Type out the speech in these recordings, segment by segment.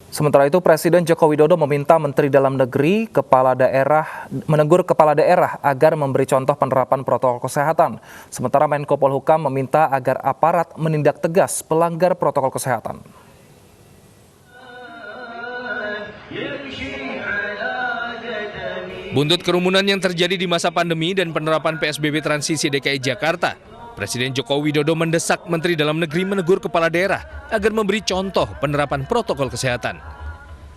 Sementara itu, Presiden Joko Widodo meminta Menteri Dalam Negeri, menegur kepala daerah agar memberi contoh penerapan protokol kesehatan. Sementara Menko Polhukam meminta agar aparat menindak tegas pelanggar protokol kesehatan. Buntut kerumunan yang terjadi di masa pandemi dan penerapan PSBB transisi DKI Jakarta, Presiden Joko Widodo mendesak Menteri Dalam Negeri menegur kepala daerah agar memberi contoh penerapan protokol kesehatan.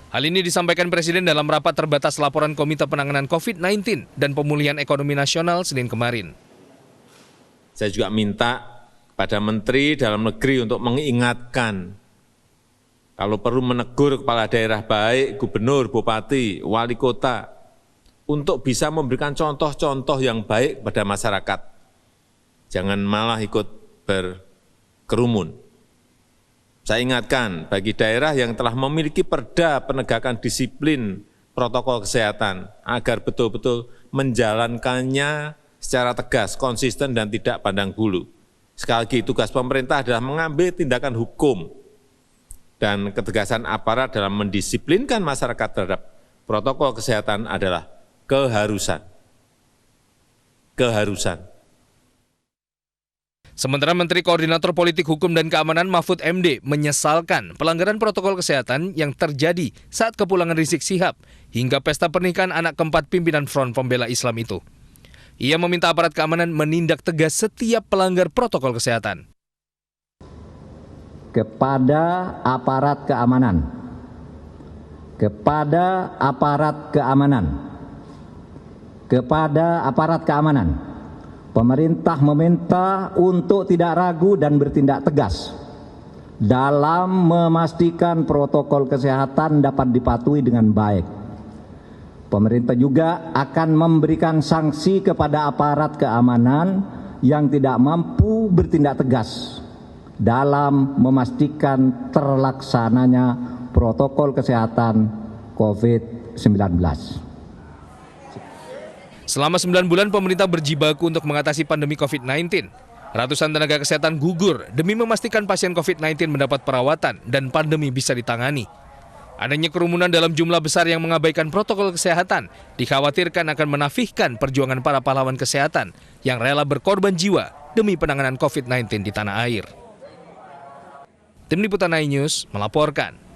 Hal ini disampaikan Presiden dalam rapat terbatas laporan Komite Penanganan COVID-19 dan Pemulihan Ekonomi Nasional Senin kemarin. Saya juga minta pada Menteri Dalam Negeri untuk mengingatkan, kalau perlu menegur kepala daerah baik gubernur, bupati, wali kota, untuk bisa memberikan contoh-contoh yang baik pada masyarakat. Jangan malah ikut berkerumun. Saya ingatkan bagi daerah yang telah memiliki perda penegakan disiplin protokol kesehatan agar betul-betul menjalankannya secara tegas, konsisten, dan tidak pandang bulu. Sekali lagi, tugas pemerintah adalah mengambil tindakan hukum dan ketegasan aparat dalam mendisiplinkan masyarakat terhadap protokol kesehatan adalah keharusan. Sementara Menteri Koordinator Politik Hukum dan Keamanan Mahfud MD menyesalkan pelanggaran protokol kesehatan yang terjadi saat kepulangan Rizik Syihab hingga pesta pernikahan anak keempat pimpinan Front Pembela Islam itu. Ia meminta aparat keamanan menindak tegas setiap pelanggar protokol kesehatan. Kepada aparat keamanan, pemerintah meminta untuk tidak ragu dan bertindak tegas dalam memastikan protokol kesehatan dapat dipatuhi dengan baik. Pemerintah juga akan memberikan sanksi kepada aparat keamanan yang tidak mampu bertindak tegas dalam memastikan terlaksananya protokol kesehatan COVID-19. Selama 9 bulan pemerintah berjibaku untuk mengatasi pandemi COVID-19. Ratusan tenaga kesehatan gugur demi memastikan pasien COVID-19 mendapat perawatan dan pandemi bisa ditangani. Adanya kerumunan dalam jumlah besar yang mengabaikan protokol kesehatan dikhawatirkan akan menafikan perjuangan para pahlawan kesehatan yang rela berkorban jiwa demi penanganan COVID-19 di tanah air. Tim Liputan iNews melaporkan.